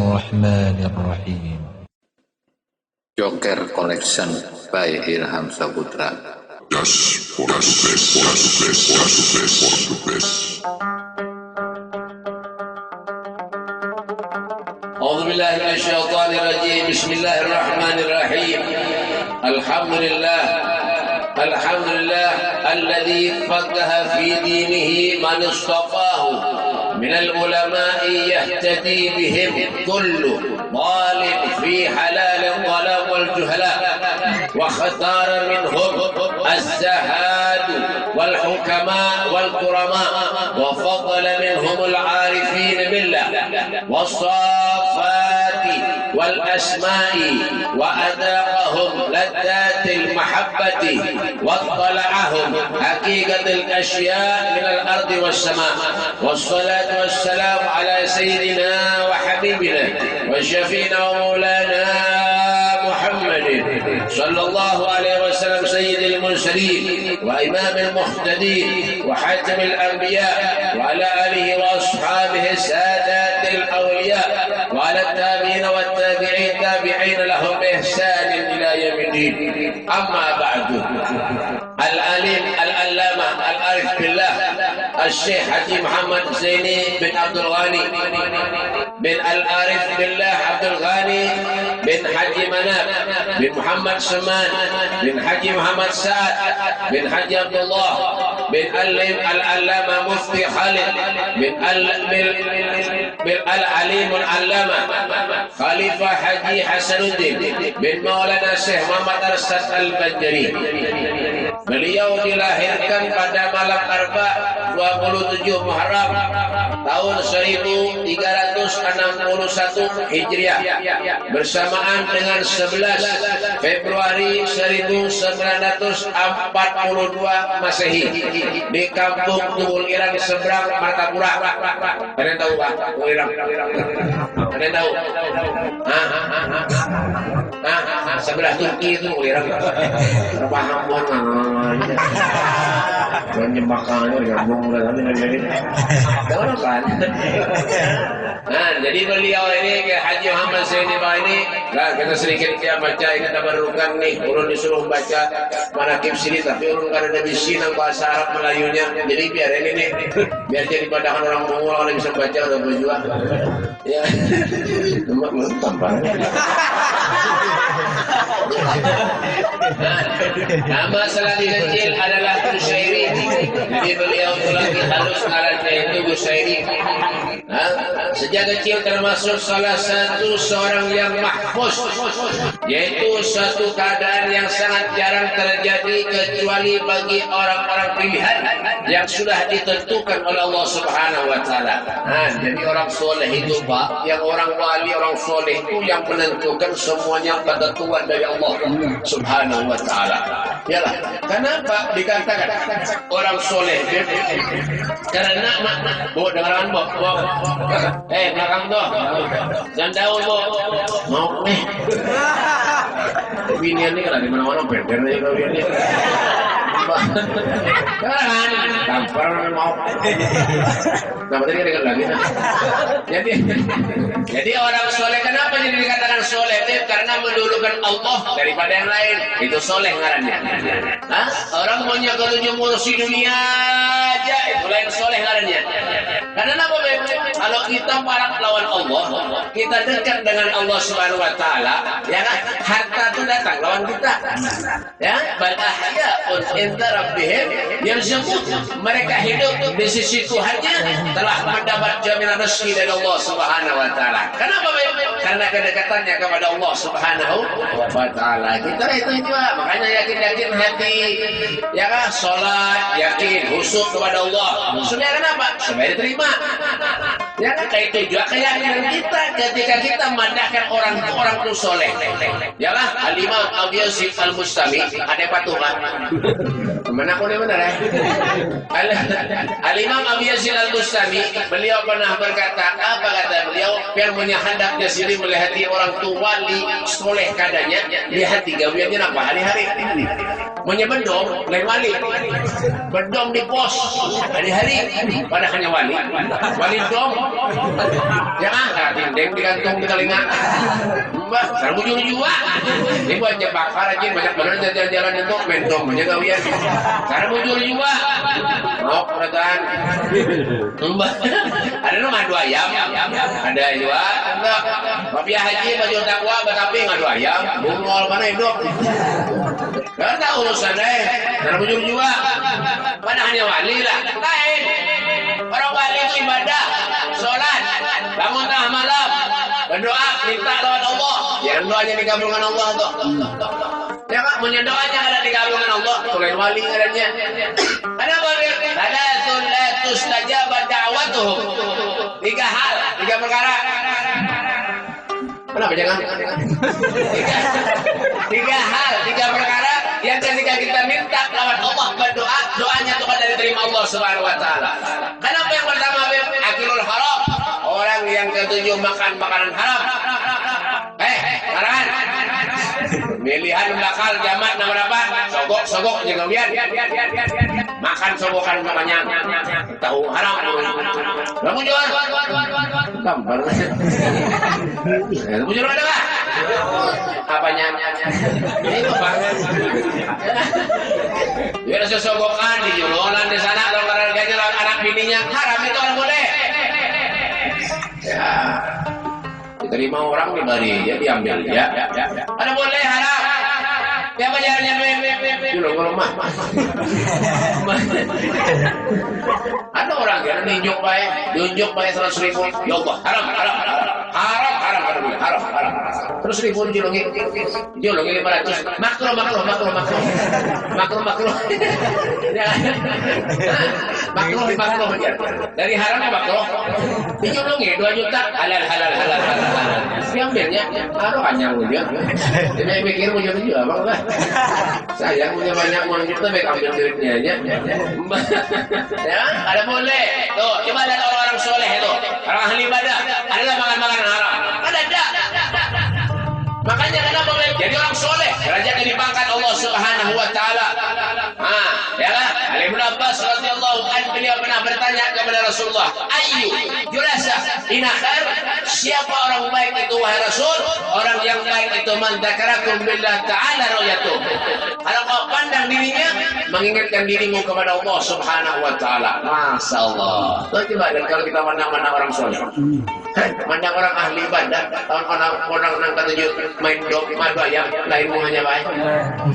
Bismillahirrahmanirrahim. Joker Collection by Ilham Saputra. Just for the best. أعوذ بالله من الشيطان الرجيم. بسم الله الرحمن الرحيم. الحمد لله الذي فقه في دينه من اصطفاه من العلماء يهتدي بهم كل ظالم في حلال الظلام والجهلاء، واختار منهم الزهاد والحكماء والكرماء، وفضل منهم العارفين بالله والصافات والأسماء، وأذاقهم لذات المحبة، واطلعهم حقيقة الأشياء من الأرض والسماء. والصلاة والسلام على سيدنا وحبيبنا وشفينا ومولانا محمد صلى الله عليه وسلم، سيد المرسلين وإمام المهتدين وحاتم الأنبياء، وعلى آله وأصحابه السادات الأولياء، وعلى التابعين والتابعين تابعين لهم بإحسان إلى يوم الدين. أما بعد، العليم العلامة العارف بالله الشيخ حجي محمد زيني بن عبد الغني بن العارف بالله عبد الغني بن حجي مناب بن محمد سمان بن حجي محمد سعد بن حجي عبد الله بن العلامة مفتي خالد بن العليم العلامة خليفة حجي حسن الدين بن مولانا Syekh Muhammad Arsyad Al-Banjari. Beliau dilahirkan pada malam Arba 27 Muharram tahun 1361 Hijriah, bersamaan dengan 11 Februari 1942 Masehi di Kampung Tunggul Irang seberang Martapura. Kalian tahu Pak? Tunggul Irang. Kalian tahu? Sebelah Turki itu Tunggul Irang. Terpahamuan dan jembakannya nyambung tapi jadi kan. Nah, jadi beliau ini Haji Muhammad Zaini ini, nah kita sedikit baca, kita barukan nih, urun disuruh baca manakib sini, tapi urun karena ada bisi nang bahasa Arab Melayunya, jadi biar ini nih, biar jadi padahan orang Mongol orang bisa baca atau berjuang. Ya, tambah. Nama selagi kecil adalah Busyairi. Jadi beliau itu lagi halus ngarannya itu Busyairi. Sejak kecil termasuk salah satu seorang yang mahfuz, yaitu suatu keadaan yang sangat jarang terjadi kecuali bagi orang-orang pilihan yang sudah ditentukan oleh Allah Subhanahu wa taala. Jadi orang soleh itu Pak, yang orang wali, orang soleh itu yang menentukan semuanya ketentuan dari Allah Subhanahu wa taala. Yalah, kenapa dikatakan orang soleh? Karena bawa dengaran bawa. Belakang tuh. Jangan daun mau nih. Binian ini kan di mana-mana bender nih kalau ini. Kan tampar mau. Nah, tadi kan lagi. Jadi orang soleh kenapa jadi dikatakan soleh? Karena mendulukan Allah daripada yang lain. Itu soleh ngarannya. Orang maunya ketujuh ngurusi dunia aja, itu lain soleh ngarannya. Karena apa? Kalau kita parang lawan Allah, kita dekat dengan Allah Subhanahu wa taala, ya kan? Harta itu datang lawan kita. Ya, bal ahya'un inda rabbihim yarzuqun. Mereka hidup di sisi Tuhannya telah mendapat jaminan rezeki dari Allah Subhanahu wa taala. Kenapa? Karena kedekatannya kepada Allah Subhanahu wa taala. Kita itu juga, makanya yakin hati, ya kan? Salat, yakin, khusyuk kepada Allah. Supaya kenapa? Supaya diterima. Ya kan, kayak itu juga keyakinan kita ketika kita memandangkan orang itu soleh. Ya lah, Al-Imam Abu Yazid Al-Bustami ada patuhan. Mana aku nih benar ya? Al-Imam Abu Yazid Al-Bustami, beliau pernah berkata, apa kata beliau? Biar punya hendaknya sendiri melihat orang tua wali soleh kadanya, lihat tiga bulannya apa hari-hari. Punya bendong, lain wali. Bendong di pos hari-hari, pada hanya wali. Wali dong Jangan kalah dinding digantung di telinga. Mbak, sekarang bujur juga. Ini buat bakar aja banyak bener jalan-jalan itu mentom aja gawian. Sekarang bujur juga. Mau perasaan. Mbak, ada nama ngadu ayam. Ada juga. Enggak. Bapak haji baju takwa tapi ngadu ayam. Bungol mana hidup? Gak tahu urusannya. Sekarang bujur juga. Mana hanya wali lah. Lain. Orang wali itu ibadah, sholat, bangun tengah malam, berdoa, minta lawan Allah. Yang doanya dikabulkan Allah tuh. Ya kan, punya doanya ada dikabulkan Allah. Tulen wali ngaranya. Ada wali. Salatun la tustajaba da'watuhum. 3 hal, 3 perkara. Kenapa jangan? 3 hal, 3 perkara yang ketika kita minta lawan Allah berdoa, doanya itu akan diterima Allah Subhanahu wa taala. Kenapa yang pertama akilul haram? Orang yang ketujuh makan makanan haram. Karangan. Pilihan bakal jamak nama apa? Sogok jangan lihat. Makan sogokan banyak. Tahu haram. Kamu jual. Gampang. Kamu jual ada apa? Apanya? Itu Pak. Biar sesogokan di jualan di sana kalau harganya anak bininya haram itu orang boleh. Ya. Diterima orang diberi dia diambil ya. Ada boleh haram. Ya bayarannya dulu kalau mah. Ada orang yang nunjuk baik 100.000. Ya Allah, haram. Terus 1.000 julungi 500. Makruh. Makruh. Dari haram ke makruh. Dijulungi 2 juta halal. Diambilnya, aduh kanyang dia. Dia pikir punya juga, bang. Saya punya banyak uang kita, baik ambil duitnya aja. Ya, ada boleh. Tuh, coba lihat orang-orang soleh itu, orang ahli ibadah, adalah makan haram. Ada. Makanya kenapa jadi orang soleh, derajatnya dipangkat Allah Subhanahu wa taala. Ya kan? Ali bin Abbas radhiyallahu anhu beliau pernah bertanya kepada Rasulullah, "Ayyu julasa ina khair?" Siapa orang baik itu wahai Rasul? Orang yang baik itu man dzakarakum billah ta'ala ra'yatu. Kalau kau pandang dirinya, mengingatkan dirimu kepada Allah Subhanahu wa taala. Masyaallah. Coba kalau kita pandang orang soleh. Mandang orang ahli ibadah, orang nang ketujuh main dok, madu ayam, lain hanya baik.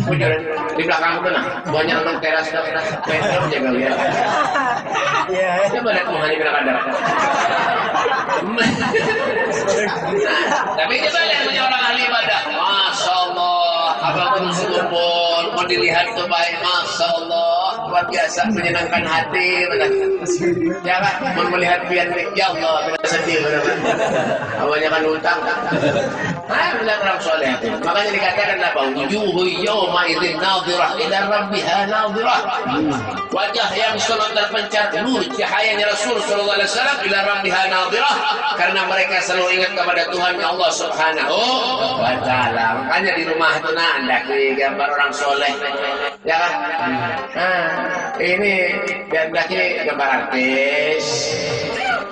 Bujuran di belakang itu nah, banyak orang teras, main dok jaga lihat. Coba lihat hanya kadang-kadang. Tapi coba lihat punya orang ahli ibadah, masya Allah, apapun pun mau dilihat itu baik, masya Allah, luar biasa menyenangkan hati, ya kan? Mau melihat biar ya Allah, tidak sedih, awalnya kan utang, benar orang soleh itu. Makanya dikatakan apa? Wujuhu yawma idzin nadhirah ila rabbiha nadhirah. Wajah yang selalu terpencar nur cahayanya Rasul sallallahu alaihi wasallam ila rabbiha nadhirah, karena mereka selalu ingat kepada Tuhan Allah Subhanahu wa taala. Makanya di rumah itu ada gambar orang soleh, ya kan? Ini gambar artis,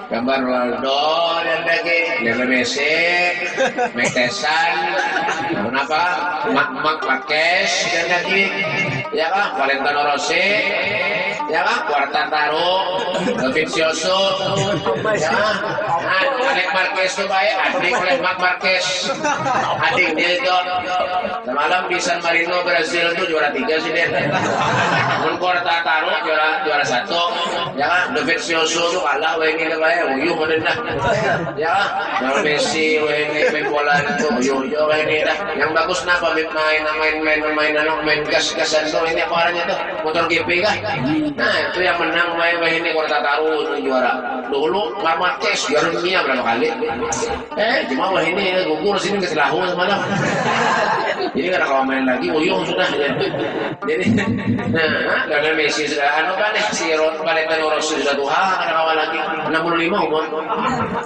gambar Ronaldo, dan lagi Lionel Messi, Mike Tyson, kenapa? Mark Marquez, dan lagi, ya kan? Valentino Rossi, ya kan? Quartararo, Dovizioso, ya kan? Alex Marquez itu baik, adik oleh Mark Marquez, adik dia itu. Semalam di San Marino Brazil itu juara 3 sih dia. Quartararo juara 1, ya kan? Dovizioso itu kalah, ini kayak uyuh dah. Ya, kalau Messi main bola itu uyuh ini dah. Yang bagus kenapa main gas-gasan tuh ini apa orangnya tuh? Motor GP kah? Nah, itu yang menang main ini Quartararo itu juara. Dulu Marquez juara dunia berapa kali? Cuma ini gugur sini ke Selahu semalam. Jadi karena kalau main lagi uyuh sudah. Jadi karena Messi sudah kan si Valentino Rossi sudah tua, ada kawan lagi 65 umur.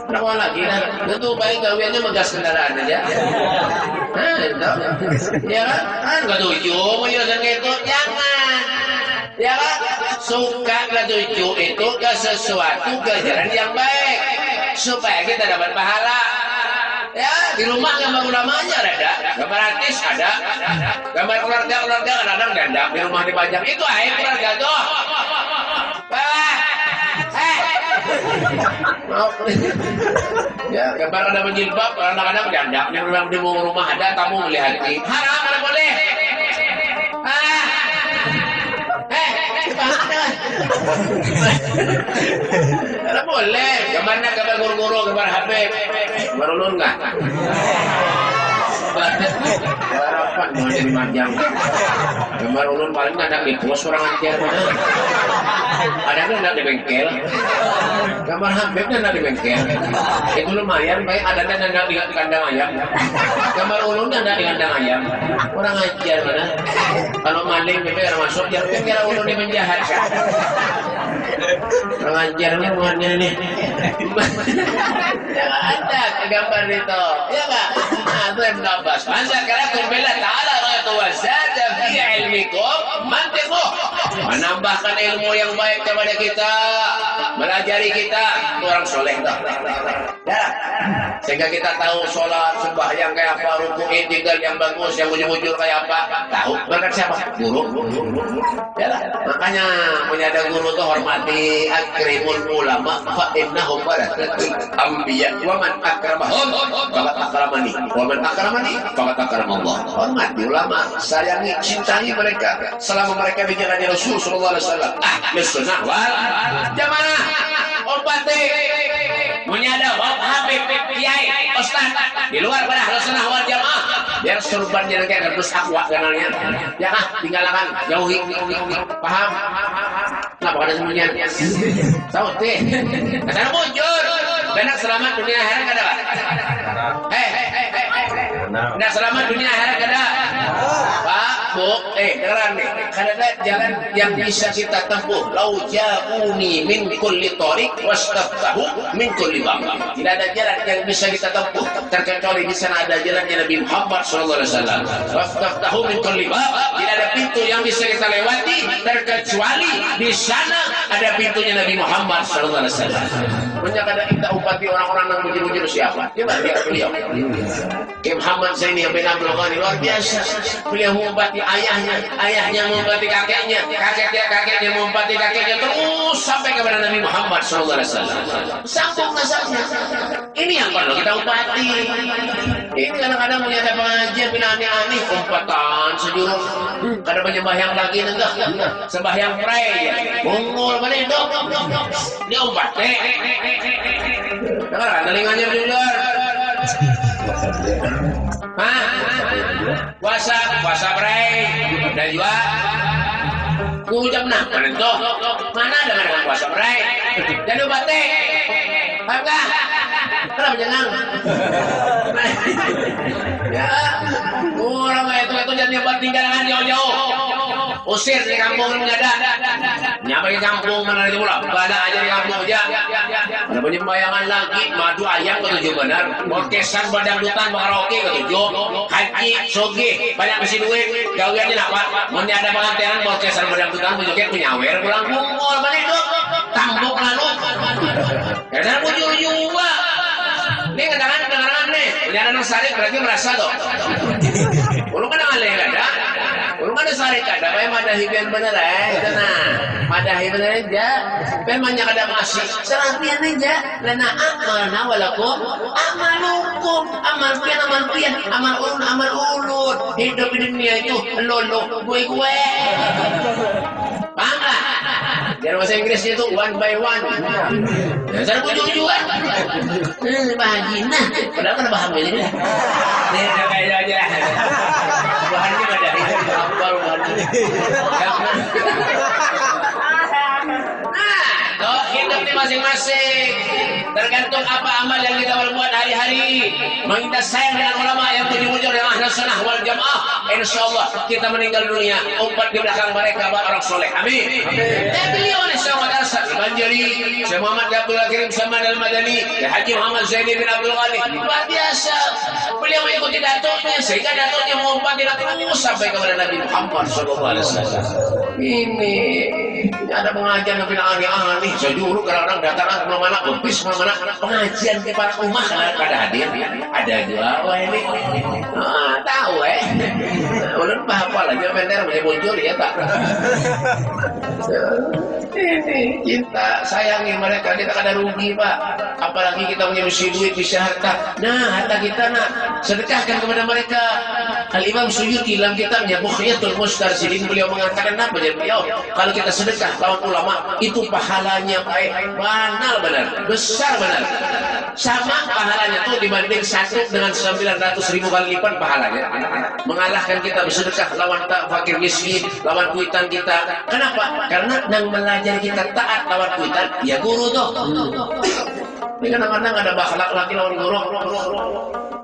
Ada kawan lagi lah. Itu baik gawiannya menggas kendaraan aja. Itu. Ya kan enggak tujuh mau jalan gitu. Jangan. Ya kan suka enggak tujuh itu ke sesuatu kejaran yang baik. supaya kita dapat pahala. Ya, di rumah gambar ulamanya ada, gambar artis ada, gambar keluarga kadang-kadang ada di rumah dipajang. Itu aib keluarga tuh. Ya, gambar ada berjilbab, kadang-kadang janda di rumah ada tamu melihat. Haram mana boleh. Tidak boleh. Gambarnya gambar guru-guru, gambar Habib. Gambar ulun enggak? Gambar apa? Mau jadi majang. Gambar ulun paling ada di pos orang ajar. Ada kan di bengkel. Gambar Habib kan di bengkel. Itu lumayan. Baik ada di kandang ayam. Gambar ulun ada di kandang ayam. Orang ajar mana? Kalau maling itu yang masuk, jangan kira ulun ini menjahat. Orang ajarnya bukannya ini. Jangan ada gambar itu. Ya Pak? Nah, itu yang menambah. Masa karena kumbela ta'ala wa zada fi ilmikum mantiquh. Menambahkan ilmu yang baik kepada kita, melajari kita, itu orang soleh. Ya. Sehingga kita tahu sholat, sembahyang kayak apa, rukuk, i'tidal yang bagus, yang bujur-bujur kayak apa. Tahu berkat siapa? Guru. Ya lah. Makanya punya ada guru tuh hormati, akrimul ulama fa innahum warasatul anbiya wa man akramahum faqad akramani wa man akramani faqad akramallah. Hormati ulama, sayangi, cintai mereka selama mereka bicara di Rasul sallallahu alaihi wasallam. Ahlus sunnah wal jamaah. Ompati menyadap Habib, kiai, ustaz di luar pada Ahlus sunnah wal jamaah. Biar surbannya kayak kardus akwa kenalnya. Ya kah? Tinggalkan, jauhi. Paham? Kenapa ada semuanya? Tahu teh. Karena bujur. Benak selamat dunia akhirat kada, Pak? Benak selamat dunia akhirat kada? Pak, Bu, dengeran nih. Karena jalan yang bisa kita tempuh. Lau ja'uni min kulli tariq wastaftahu min kulli bab. Tidak ada jalan yang bisa kita tempuh terkecuali di sana ada jalannya Nabi Muhammad sallallahu alaihi wasallam. Wastaftahu min kulli bab. Tidak ada pintu yang bisa kita lewati terkecuali di sana ada pintunya Nabi Muhammad sallallahu alaihi wasallam. Banyak ada kita upati orang-orang yang bujur-bujur siapa? Coba lihat beliau. Kim Muhammad Zaini bin Abdul Ghani luar biasa. Beliau mengobati ayahnya mengobati kakeknya, kakeknya mengobati kakeknya terus sampai kepada Nabi Muhammad sallallahu alaihi wasallam. Sambung nasabnya. Ini yang perlu kita obati. Ini kadang-kadang melihat pengajian bin aneh-aneh umpatan sejurus. Kada sembahyang lagi enggak. Sembahyang pray. Mungul mana itu? Dia umpat. Dengar telinganya bujur. Puasa pray dan juga jam 6 mana ada dengan puasa pray dan ubate paham gak? Kenapa jangan? Ya orang itu jangan buat tinggalan jauh-jauh usir di kampung menyadar nyampe di kampung mana di pulau pada aja di kampung aja ada penyembayangan lagi madu ayam ketujuh benar orkesan badangdutan karaoke ketujuh haji soge banyak besi duit gawiannya apa menyadar pengantinan orkesan badangdutan ketujuh penyawer pulang kumpul mana itu tambuk lalu karena bujur juga ini kadang-kadang nih menyadar nasari berarti merasa tuh ulu kan ngalih ada ulu kan nasari kada apa yang madahibian bener itu nah madahi bener aja memangnya kada masih serapian aja lana amalna walakum amalukum amal pian amal ulun hidup di dunia itu lolo gue paham lah biar bahasa Inggrisnya itu one by one ya saya ujung-ujungan bahagia padahal kan paham ini nih kayak aja bahannya ada baru hidup ini masing-masing tergantung apa amal yang kita perbuat hari-hari. Kita sayang dengan ulama yang bujur-bujur yang Ahlus Sunnah wal Jamaah, insyaallah kita meninggal dunia umat di belakang mereka orang soleh. Amin. Dan beliau oleh Syekh Hasan Banjari, Syekh Muhammad Abdul Karim Samad Al-Madani, Haji Muhammad Zaini bin Abdul Ghani. Luar biasa. Beliau mengikuti datuknya sehingga datuknya mengumpat tidak terus sampai kepada Nabi Muhammad sallallahu alaihi wasallam. Ini Ini ada pengajian yang bilang aneh-aneh. Saya dulu kadang-kadang datang kemana-mana, habis kemana-mana pengajian ke para umat pada hadir. Ada juga, wah ini. Tahu Ulun apa lagi bener muncul ya tak. Ini cinta sayangi mereka, kita ada rugi Pak. Apalagi kita punya duit bisa harta. Nah harta kita sedekahkan kepada mereka. Al-Imam Suyuti dalam kitabnya Bukhyatul Mustarsidin beliau mengatakan apa jadi beliau, kalau kita sedekah lawan ulama itu pahalanya baik, banal benar, besar benar. Sama pahalanya tuh dibanding 1 dengan 900.000 kali lipat pahalanya. Mengalahkan kita bersedekah lawan fakir miskin, lawan kuitan kita. Kenapa? Karena yang melajari kita taat lawan kuitan ya guru tuh. Ini kadang-kadang ada bakhlak lagi lawan guru.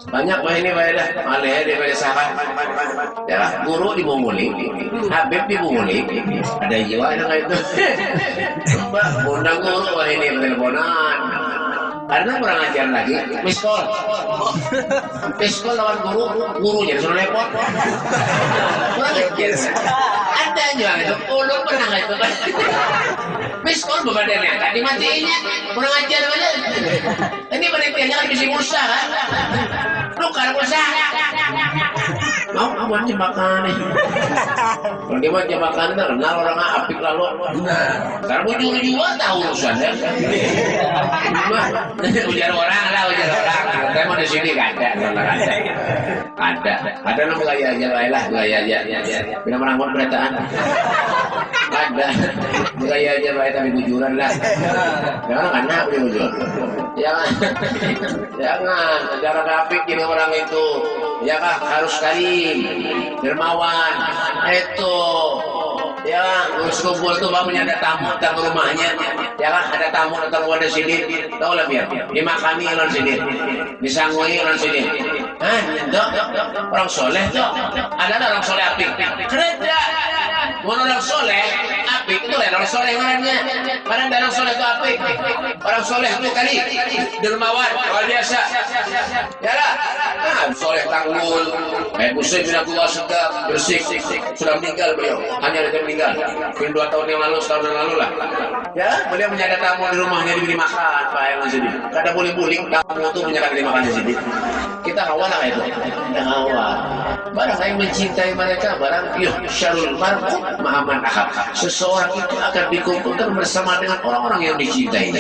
Banyak ini dah alih daripada sahabat. Ya, guru dibunguli, Habib dibunguli. Ada jiwa yang itu. Mbak, undang guru ini teleponan. Karena kurang ajar lagi, miskol lawan gurunya disuruh repot. Kurang ajar. Ada juga itu, ulun pernah nggak itu kan? Miskol bebadannya, tadi matiinnya, kurang ajar banget. Ini penelitiannya kan bisa Musa kan? Tukar Musa. Mau buat jebakan nih. Kalau dia buat jebakan, kenal orang apik lalu. Sekarang ujung juga tahu urusannya. Ujar orang. Saya mau di sini nggak ada. Ada nama gaya aja. Bila merangkut berataan. Ada. Gaya aja tapi bujuran lah. Jangan anak beli bujur. Jangan. Cara apik ini orang itu. Ya kah harus karim, dermawan, itu. Ya, urus kumpul tuh bangunnya ada tamu datang ke rumahnya. Ya kan ada tamu datang ke sini, tahu lah biar. Dimakami orang sini, disanggui orang sini. Orang soleh tuh. Ada orang soleh apik. Kerja. Orang soleh apik itu orang soleh orangnya. Padahal orang soleh itu apik. Orang soleh itu kali dermawan, luar biasa. Ya lah. Soleh tanggul. Muslim bin Abdullah sedang bersih. Sudah meninggal beliau. Hanya dia meninggal. Mungkin 2 tahun yang lalu, setahun yang lalu lah. Ya, beliau menyadar tamu di rumahnya diberi makan, Pak yang masih di. Kada boleh-boleh tamu itu menyadar diberi makan di sini. Kita kawan lah itu. Kita kawan. Barang yang mencintai mereka, barang syarul mar'u ma'aman ahab. Seseorang itu akan dikumpulkan bersama dengan orang-orang yang dicintai.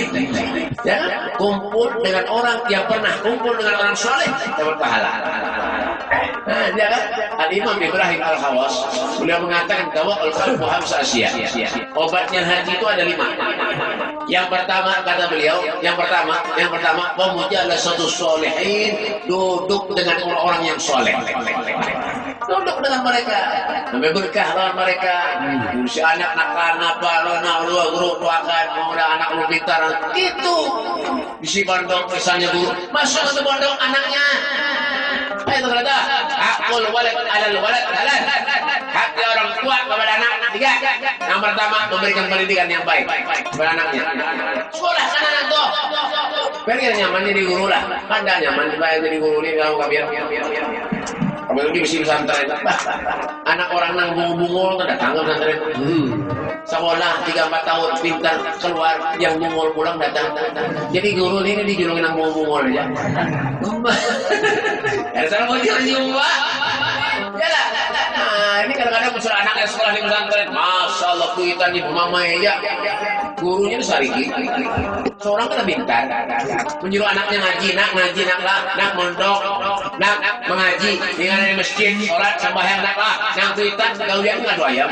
Ya, kumpul dengan orang yang pernah kumpul dengan orang soleh dapat pahala. Nah, dia kan Al-Imam Ibrahim Al-Khawas beliau mengatakan bahwa al-qalbu hamsa asya. Obatnya hati itu ada 5. Yang pertama kata beliau, yang pertama pemuja satu solehin, duduk dengan orang-orang yang soleh. Duduk dengan mereka, sampai berkah lawan mereka. Si anak guru tuakan, mau ada anak lu pintar, itu. Isi pondok misalnya guru, masuk ke pondok anaknya. Itu kata hakul walad alal walad halal. Hak orang tua kepada anak 3. Yang pertama memberikan pendidikan yang baik kepada anaknya. Sekolah kan anak tuh. Biar nyaman jadi guru lah. Anda nyaman jadi guru ini kalau kabiar. Kalau di mesti pesantren. Anak orang nang bungul datang ke pesantren. Sekolah 3-4 tahun pintar keluar, yang bungul pulang datang. Jadi guru ini dijulungin nang bungul aja. Ada salah bocor juga. Ya lah. Nah, ini kadang-kadang muncul anak yang sekolah di pesantren. Masya Allah, kuitan ibu mama ya. Gurunya itu sariki. Seorang kan pintar. Menyuruh anaknya ngaji, nak mondok, nak mengaji. Dengan di masjid, sholat, sembahyang, nak kuitan, gawian ngadu ayam.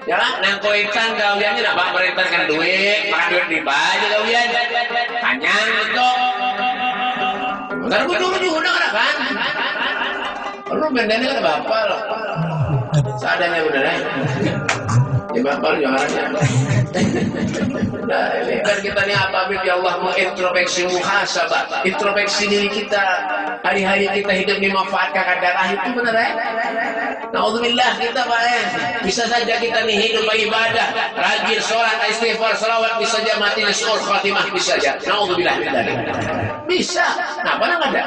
Ya kan, nang kuitan gawiannya nak bak merintahkan duit, makan duit di baju gawian. Kanyang itu. Bentar dulu juga kan. Lu bendanya kan bapak loh. Seadanya bener ya. Ya bapak lu jangan aja. Nah ini kan kita ini apa ya Allah mengintrospeksi muhasabah, introspeksi diri kita. Hari-hari kita hidup dimanfaatkan kadar itu benar ya. Naudzubillah kita Pak bisa saja kita nih hidup ibadah, rajin sholat, istighfar, salawat, bisa saja mati suul khatimah bisa saja. Naudzubillah min dzalik. Bisa. Nah, mana ada?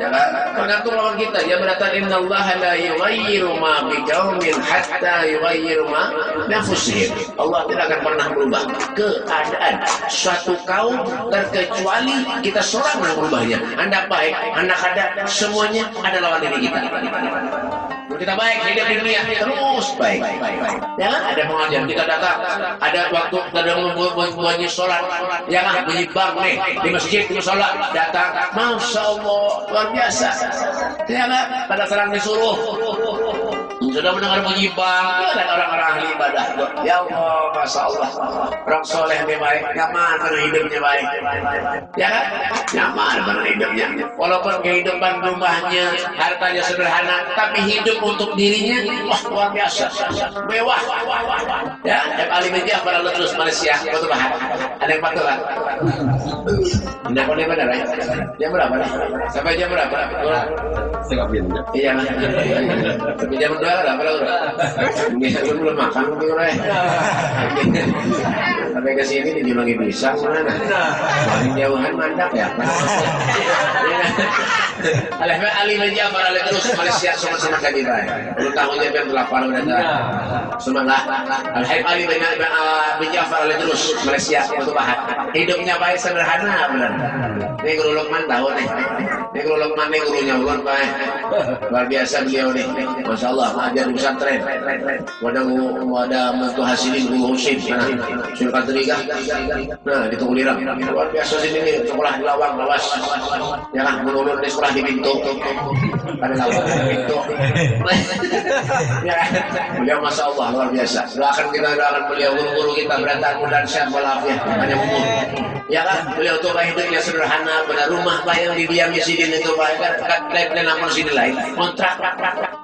Ya kan? Tergantung lawan kita. Dia berkata innallaha la yughayyiru ma biqaumin hatta yughayyiru ma bi anfusihim. Allah tidak akan pernah berubah keadaan suatu kaum terkecuali kita seorang yang berubahnya. Anda baik, Anda ada, semuanya ada lawan diri kita. Kita baik, hidup di dunia terus baik. Ya, ada pengajian kita datang, ada waktu ada bunyi sholat, ya kan, bunyi bang nih di masjid di sholat datang, masya Allah luar biasa. Ya kan, pada serang disuruh. Sudah mendengar bunyi bang, dan orang-orang ahli ibadah. Ya Allah, masya Allah, orang soleh yang baik, nyaman dengan hidupnya baik. Ya kan, nyaman dengan hidupnya. Walaupun kehidupan rumahnya, hartanya sederhana, tapi hidup untuk dirinya, wah luar biasa, mewah. Ya, Ali bin Ja'far terus Malaysia, betul bahan. Ada yang patuh kan? Tidak boleh benar ya? Jam berapa? Sampai jam berapa? Setengah pinnya. Iya, tapi jam 2 lah, belum makan mungkin orang. Sampai ke sini dijulangi pisang mana? Paling jauhan mandak ya. Ali bin Ja'far terus Malaysia sama-sama kaji baik. Belum tahunnya jam 8 udah dah. Semangat. Ali bin Ja'far terus Malaysia untuk bahan. Hidupnya baik sederhana benar. Ini Guru Luqman tahu nih. Ini Guru Luqman nih gurunya ulun baik. Luar biasa beliau nih. Masya Allah ngajar di pesantren. Wadah Mutu Hasilin Guru Husin. Sultan Teriga. Nah di Tungulirang. Luar biasa sini nih. Sekolah di Lawang, Lawas. Ya kan menurun di sekolah di Pintu. Ada Lawang di Pintu. Ya kan. Beliau Masya Allah luar biasa. Doakan beliau guru-guru kita berantar mudah sehat walafiat. Hanya umur. Ya kan beliau tuh hidupnya sederhana. Benar rumah yang didiami sidin itu baik kan. Lain namun sini lain. Kontrak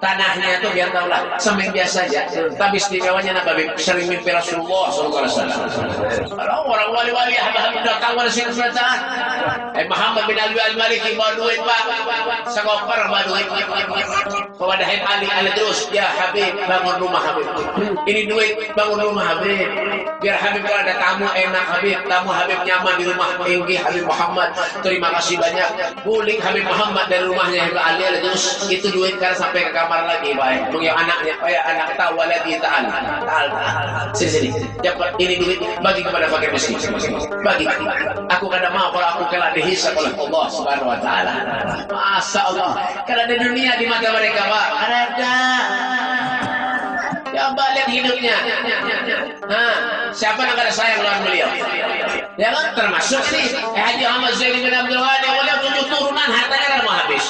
tanahnya itu biar tahu lah. Semen biasa aja. Tapi istimewanya Nabi sering mimpi Rasulullah SAW. Kalau orang wali-wali hamba-hamba datang pada sini selesai. Muhammad bin Ali al-Maliki bawa duit pak. Sekopar bawa duit. Kepada Ali terus. Ya Habib bangun rumah Habib. Ini duit bangun rumah Habib. Biar Habib kalau ada tamu enak Habib. Tamu Habib nyaman di rumah. Tinggi Habib Muhammad. Terima kasih banyak. Guling Habib Muhammad dari rumahnya Habib Ali terus. Itu duit kan sampai ke kamar lagi baik. Mengiau anaknya. Kayak anak tahu waladi ta'ala. Sini. Dapat ini duit bagi kepada fakir miskin. Bagi. Aku kadang mau kalau aku kelak dihisab oleh Allah Subhanahu wa taala. Masya Allah. Kalau di dunia di mata mereka Pak, ada. Coba lihat hidupnya. Siapa yang ada sayang lawan beliau? Ya kan termasuk ini Haji Ahmad Zaini bin Abdul Ghani, beliau 7 turunan hartanya kan mau habis.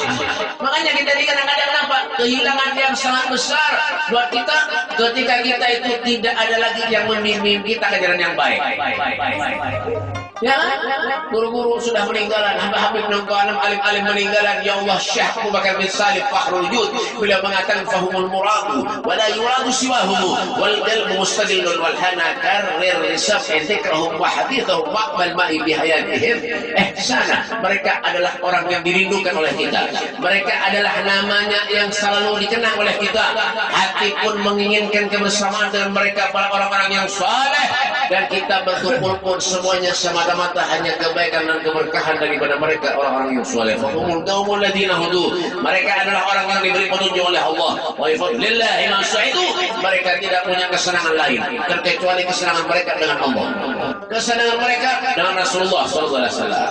Makanya kita kadang-kadang nampak kehilangan yang sangat besar buat kita ketika kita itu tidak ada lagi yang membimbing kita ke jalan yang baik. Ya kan? Guru-guru sudah meninggalan, hamba-hamba nongkoanam alim-alim meninggalan. Ya Allah, Syekh Abu Bakar bin Salih Fakhrul Wujud beliau mengatakan fahumul muradu wa la yuradu siwahum wal qalbu mustadillun wal hana karrir risab dzikrahum wa hadithahum waqbal ma'i bi hayatihim ihsana. Mereka adalah orang yang dirindukan oleh kita. Mereka adalah namanya yang selalu dikenang oleh kita. Hati pun menginginkan kebersamaan dengan mereka, para orang-orang yang saleh, dan kita berkumpul pun semuanya semata-mata hanya kebaikan dan keberkahan daripada mereka, orang-orang yang saleh. Fahumul qaumul ladzina hudu. Mereka adalah orang yang diberi petunjuk oleh Allah. Wa fadlillahi ma sa'idu. Mereka tidak punya kesenangan lain terkecuali kesenangan mereka dengan Allah. Kesenangan mereka dengan Rasulullah sallallahu alaihi wasallam.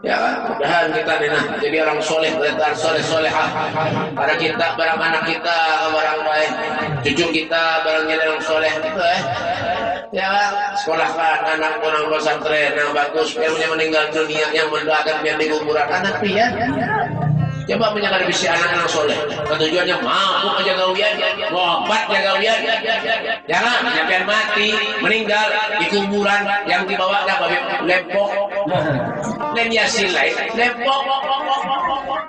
Ya kan? Mudahan kita jadi orang soleh, orang solehah. Pada kita, barang anak kita, barang baik, cucu kita, barang jadi orang soleh gitu Ya kan? Sekolahkan anak orang pesantren yang bagus, biar meninggal dunia, yang mendoakan biar di kuburan anak dia. Coba menjaga bisi anak-anak soleh. Tujuannya mampu aja gawian, wafat jaga gawian. Jangan sampai mati, meninggal di kuburan yang dibawa lempok. Dan yasin lain, lempok.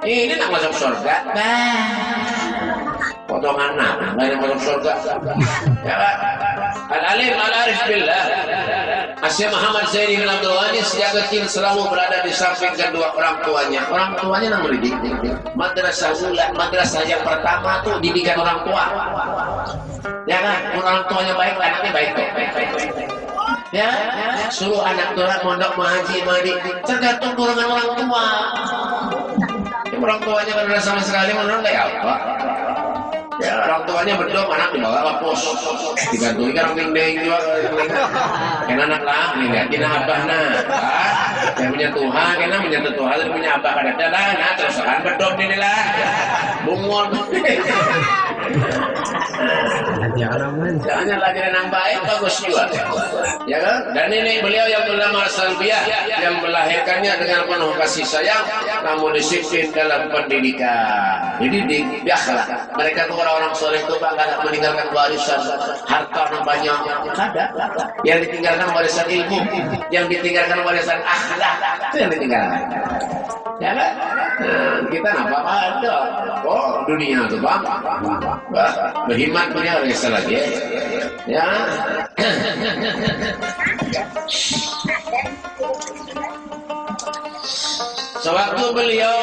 Ini nak masuk surga. Potongan nggak ada masuk surga. Ya kan? Al-alim al-arif billah. Syekh Muhammad Zaini bin Abdul Ghani sejak kecil selalu berada di samping kedua orang tuanya. Orang tuanya yang mendidik. Madrasah ula, madrasah yang pertama tuh didikan orang tua. Ya kan? Orang tuanya baik, anaknya baik. Ya, suruh anak tua mondok mengaji, tergantung golongan orang tua. Orang tuanya kan udah sama sekali menurut kayak apa? Ya, orang tuanya berdua, anak dibawa ke pos, digantungi kan orang ding juga, kan anak lah, nih liatin abah nah, yang punya Tuhan, kan punya Tuhan, punya abah kadang nah terus kan berdua ini lah, bungol. Jangan lagi yang baik, bagus juga, ya kan? Dan ini beliau yang bernama Salbiah, yang melahirkannya dengan penuh kasih sayang, namun disiplin dalam pendidikan. Jadi biasalah, mereka tuh orang-orang soleh itu bangga meninggalkan warisan harta yang banyak, ada. Yang ditinggalkan warisan ilmu, yang ditinggalkan warisan akhlak, itu yang ditinggalkan. Ya kan? Nah, kita apa ada? Oh, dunia itu bang, berhimat punya orang lagi ya. Sewaktu beliau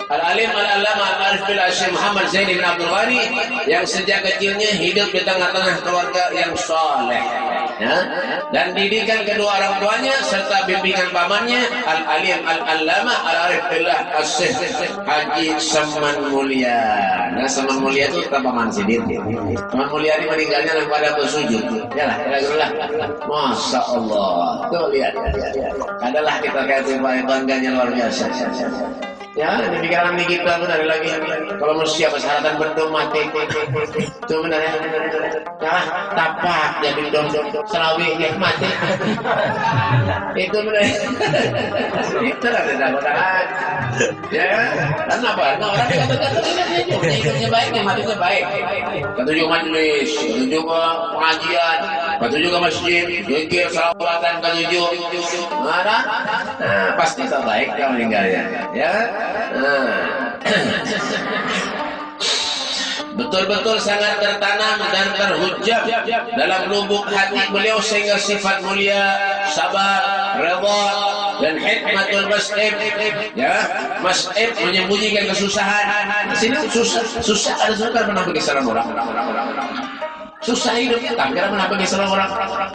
Al-Alim Al-Allamah Al-Arif bil Syekh Muhammad Zain bin Abdul Ghani yang sejak kecilnya hidup di tengah-tengah keluarga yang saleh, ya, dan didikan kedua orang tuanya serta bimbingan pamannya Al-Alim Al-Allamah Al-Arif bil Syekh Haji Saman Mulia. Nah, Saman Mulia itu paman Sidin. Saman Mulia ini meninggalnya pada bersujud. Yalah, kira-kira. Masya Allah. Tuh lihat. Adalah kita kayak bangganya luar biasa. Ya, di pikiran ini kita pun ada lagi. Kalau manusia persyaratan berdom mati, itu benar ya. Ya, tapak jadi dom selawi dia mati. Itu benar. Itu ada dapat. Ya, dan apa? Nah, orang kata-kata hidupnya baik, matinya baik. Ketujuh majelis, ketujuh pengajian, ketujuh ke masjid, zikir, salawatan, ketujuh. Mana? Nah, pasti terbaik kalau meninggalnya. Ya. Betul-betul sangat tertanam dan terhujam dalam lubuk hati beliau sehingga sifat mulia, sabar, redha dan hikmatul mas'ib, ya, mas'ib menyembunyikan kesusahan. Di sini susah ada suka pernah bagi salam orang. Susah hidup kita, kira kenapa kisah orang?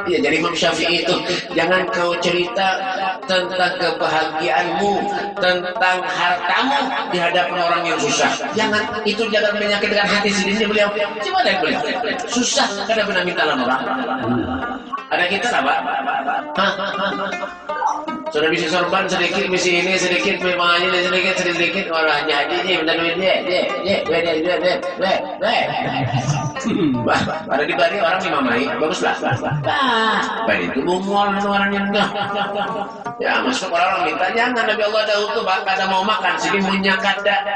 Ya, jadi Imam Syafi'i itu jangan kau cerita tentang kebahagiaanmu, tentang hartamu di hadapan orang yang susah. Jangan menyakitkan hati sendiri beliau. Coba deh beliau. Susah kadang pernah minta orang. Ada kita apa? Sudah bisa sorban sedikit, bisa ini sedikit, memang aja sedikit, orangnya aja dia minta duit dia. Ada di bari orang dimamai, baguslah. Bari itu bungol orang yang enggak. Ya, masuk orang minta jangan. Nabi Allah Daud itu kada mau makan, sini maunya kada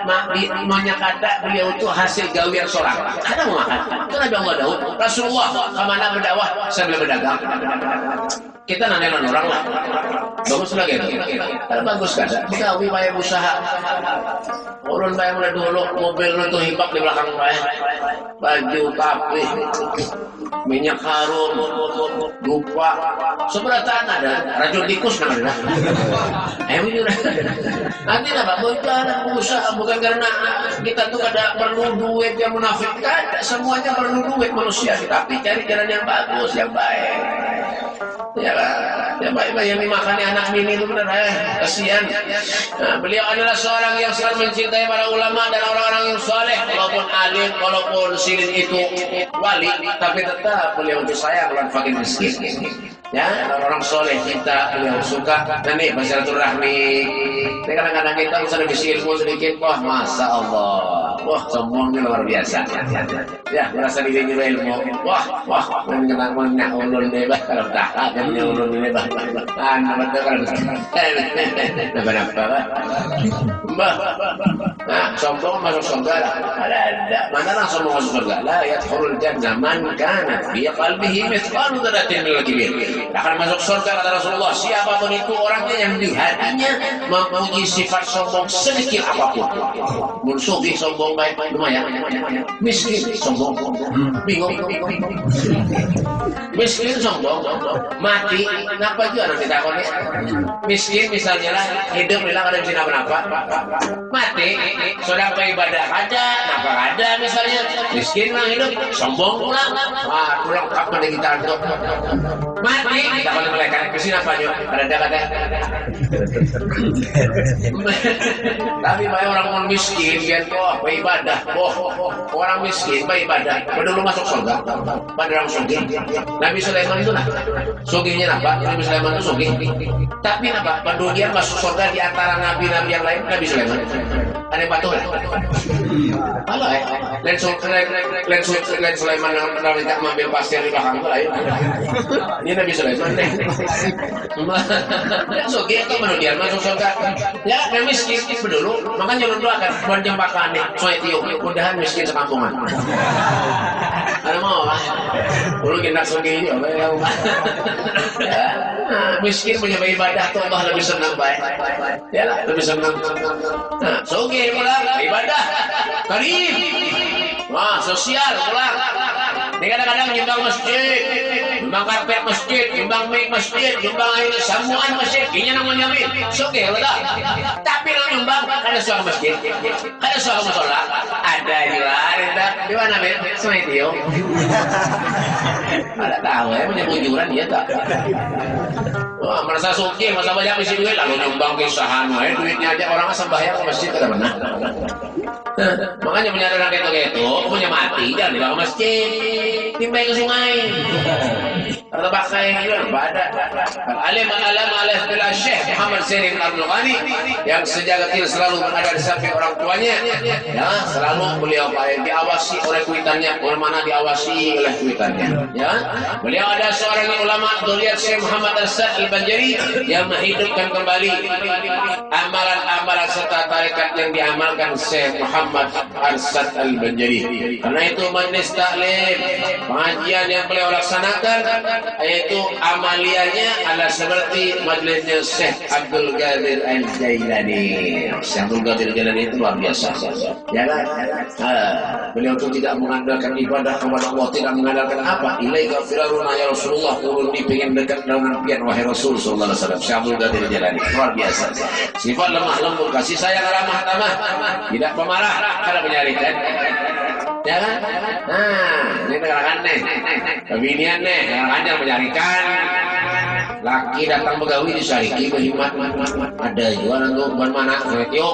beliau itu hasil gawian seorang. Kada mau makan. Itu Nabi Allah Daud. Rasulullah kemana berdakwah sambil berdagang. Kita nanya orang lah. Bagus lagi itu. Kalau bagus kada. Gawi bayar usaha. Ulun bayar mulai dulu mobil itu hibak di belakang bayar. Baju kapih, minyak harum, dupa, seberatan ada racun tikus namanya. Nanti apa? Bukan usaha, bukan karena kita tuh ada perlu duit yang munafik, ada semuanya perlu duit manusia, tapi cari jalan yang bagus, yang baik. Ya baik yang dimakannya anak bini itu benar kasihan. Nah, beliau adalah seorang yang selalu mencintai para ulama dan orang-orang yang saleh, walaupun alim, walaupun sidin itu wali, tapi tetap beliau itu sayang dan fakir miskin. Ya, orang soleh kita beliau suka. Dan nih bersilaturahmi. Ini kadang-kadang kita usah bisi ilmu sedikit, wah masya Allah, wah sombongnya luar biasa. Ya, merasa dirinya ilmu, wah mengenang ulun deh, kalau tak kan ulun ini bah, betul kalau kenapa? Nah, sombong masuk surga. Ada mana lah sombong masuk surga? La yadkhulul jannah man kana fi qalbihi mithqalu dzarratin min al-kibr. Akan masuk surga kata Rasulullah siapapun itu orangnya yang di hatinya mempunyai sifat sombong sedikit apapun. Mun sombong baik, lumayan. Miskin, sombong. Bingung. Miskin, sombong. Mati, kenapa juga nanti takutnya? Miskin misalnya lah, hidup bilang ada bisa apa-apa. Mati, sudah ibadah ada, nafkah ada misalnya. Miskin lah hidup, sombong pulang. Wah, pulang kapan kita untuk mati? Kita kalau malaikat kesini apa juga? Ada. Tapi banyak orang miskin, biar kok beribadah. Orang miskin beribadah. Dulu masuk surga, pada orang sugih. Nabi Sulaiman itu lah, sugihnya apa? Nabi Sulaiman itu sugih. Tapi apa? Pada dia masuk surga di antara nabi-nabi yang lain. Nabi Sulaiman ada batu lah. Halo Len Sulaiman kalau tidak mengambil pasir di belakang itu lain. Ini Nabi Sulaiman deh. Sugih itu menurut dia masuk surga. Ya, yang miskin dulu, makanya lu doakan buat jembakan nih, soal itu mudahan miskin sekampungan. Ada mau lah, dulu kita sugih ini, miskin punya ibadah tuh Allah lebih senang baik, ya lah lebih senang. Sugih pulang ibadah, karim, wah sosial pulang. Ini kadang-kadang nyumbang masjid, nyumbang karpet masjid, nyumbang mic masjid, nyumbang samuan masjid, ini namanya mic. Sugih betul. Tapi yang nyumbang ada suara masjid, ada suara musola, ada juga. Di mana mic? Semua itu. Ada tahu ya punya kunjuran dia tak. Wah, merasa sugih, masa banyak isi duit lalu nyumbang kisahan, duitnya aja orang sembahyang ke masjid tidak benar. Makanya punya orang gitu, punya mati jangan dibawa ke masjid, timbang ke sungai. Atau pakai yang itu ada. Alim adalah Syekh Muhammad Sirin Abdul Ghani yang sejak kecil selalu berada di samping orang tuanya. Ya, selalu beliau diawasi oleh kuitannya, oleh mana diawasi oleh kuitannya. Ya, beliau ada seorang ulama Duliyat Syekh Muhammad Arsad Al-Banjari yang menghidupkan kembali amalan-amalan serta tarekat yang diamalkan Syekh Muhammad Arsad Al-Banjari. Karena itu majlis taklim, pengajian yang beliau laksanakan, yaitu amaliannya adalah seperti majlisnya Syekh Abdul Qadir Al-Jailani. Syekh Abdul Qadir Al-Jailani itu luar biasa. Ya kan? Beliau itu tidak mengandalkan ibadah kepada Allah, tidak mengandalkan apa? Ilaika firaruna ya Rasulullah, turun dipingin dekat dengan pian wahai Rasul sallallahu alaihi wasallam. Syekh Abdul Qadir Al-Jailani luar biasa. Sifat lemah lembut, kasih sayang, ramah tamah, tidak pemarah karena menyarikan. Ya kan? Nah, ini terangkan nih. Kebinian nih, terangkan yang menyarikan. Laki datang begawi disariki berhimmat. Ada juga nanti mana Soetiok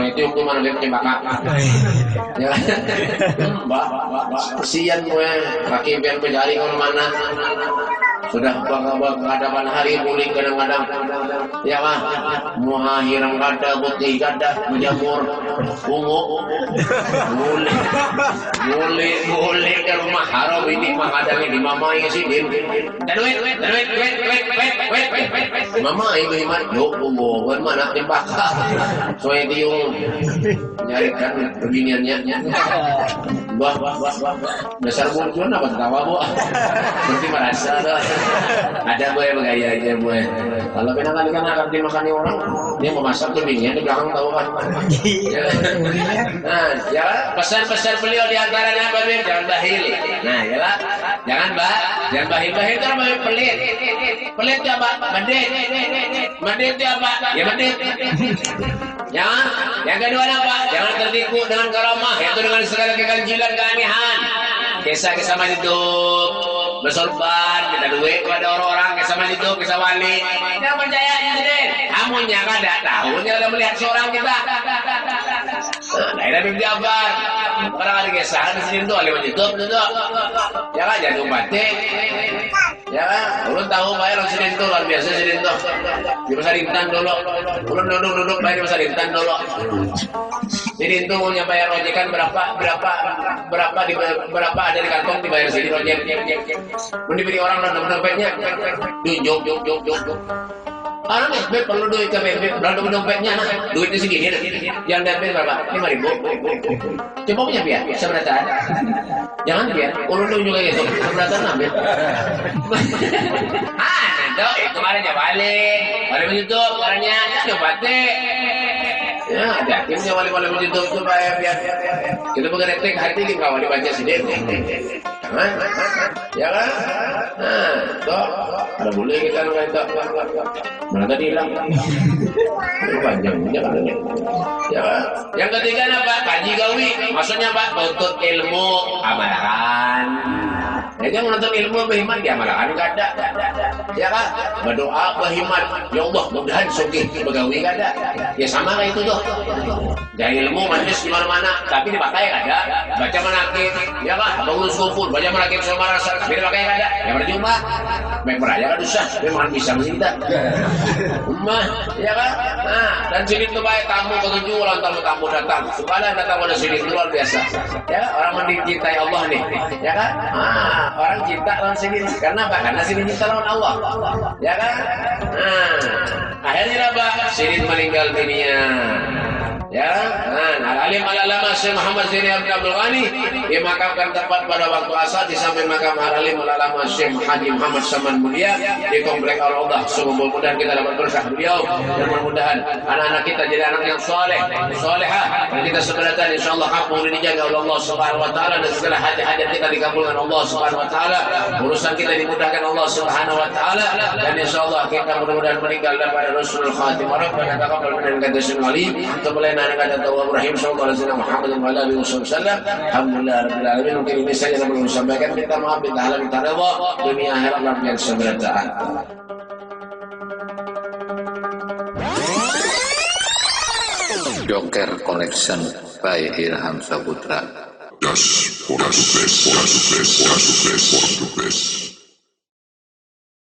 itu mana dia penyembaka. Ya kan? Mbak, kesian gue. Laki biar mencari ke mana. Sudah berhadapan hari muling kadang-kadang. Ya kan? Muhahirang kada, putih kada, menjamur, ungu. Boleh ke rumah haram ini menghadapi di mamai si din. Duit. Mamai bagaimana? Yo, bukan mana tembaka. Soalnya itu yung nyarikan beginiannya. Wah. Dasar muncul apa ketawa bu? Berarti merasa tuh. Ada gue bergaya aja gue. Kalau kenangan akan dimakani orang, dia memasak tuh binian di belakang tahu kan? Nah, ya pesan-pesan beliau di antaranya apa nih? Jangan bahil. Nah, ya lah. Jangan bahil itu apa? Pelit. Pelit itu apa? Medit itu apa? Ya medit. Jangan. Yang kedua apa? Jangan tertipu dengan karamah, yaitu dengan segala keganjilan, keanehan. Kisah-kisah hidup, bersorban, minta duit kepada orang-orang, kisah hidup, kisah wali. Jangan percaya deh. Kamunya kan tidak tahu, dia melihat seorang kita. Nah, ini Nabi Jafar. Orang ada kisah di sini tuh, alim hidup tuh. Ya kan, jangan umpati. Ya kan, ulun tahu bayar orang sini tuh luar biasa sini tuh. Di pasar Intan dulu. Ulun duduk bayar di pasar Intan dulu. Sini tuh punya bayar ojekan berapa ada di kantong dibayar sini ojek. Diberi orang dompetnya, jok. Orang SB perlu duit ke BB, dompetnya duitnya segini, yang DP berapa? 5.000. Coba punya biar, seberatan. Jangan biar, ulun juga gitu, seberatan ambil. Nanti kemarin ya balik YouTube, orangnya coba deh. Ya, hati-hati punya wali-wali begitu itu biar kita mengeretik hati ini kalau dibaca sendiri. Jangan, ya kan? Nah, toh ada boleh kita itu. Mana tadi hilang? Panjang, jangan. Ya kan? Yang ketiga apa? Kaji gawi. Maksudnya apa? Untuk ilmu amalan. Nah, dia menuntut ilmu berhimmat dia amalan enggak ada. Ya kan? Berdoa berhimmat. Ya Allah, mudah-mudahan sugih begawi enggak ada. Ya sama kayak itu tuh. Dari ilmu majelis di mana-mana, tapi dipakai enggak ada. Baca manakib, ya kan? Bangun kumpul, baca manakib sama rasa, tapi dipakai enggak ada. Ya percuma. Baik beraya kan susah, memang bisa kita. Ummah, ya kan? Nah, dan sini tuh baik tamu ketujuh ulang tahun tamu datang. Subhanallah datang pada sini luar biasa. Ya, orang mencintai Allah nih, ya kan? Ah, orang cinta lawan sini karena apa? Karena sini cinta lawan Allah. Ya kan? Nah, akhirnya apa? Sini meninggal dunia. Ya, nah, alim al-alama Syekh Muhammad Zaini Abdul Ghani dimakamkan tepat pada waktu asar di samping makam alim al-alama Syekh Haji Muhammad Saman Mulia di komplek Al-Raudah. Semoga mudah kita dapat berkah beliau dan mudah-mudahan anak-anak kita jadi anak yang soleh, solehah, dan kita sebenarnya insyaallah kampung ini dijaga oleh Allah Subhanahu wa taala dan segala hajat-hajat kita dikabulkan Allah Subhanahu wa taala, urusan kita dimudahkan Allah Subhanahu wa taala, dan insyaallah kita mudah-mudahan meninggal dalam Rasulul Khatimah. Rabbana taqabbal minna innaka antas samiul alim. Kata Tawwab Rahim sallallahu alaihi wasallam Muhammad wa ala alihi wasallam. Alhamdulillah rabbil alamin. Mungkin ini saja yang perlu disampaikan. Minta maaf minta halal minta redha dunia akhirat dalam yang sebenarnya. Joker Collection by Ilham Saputra. Das Portugués.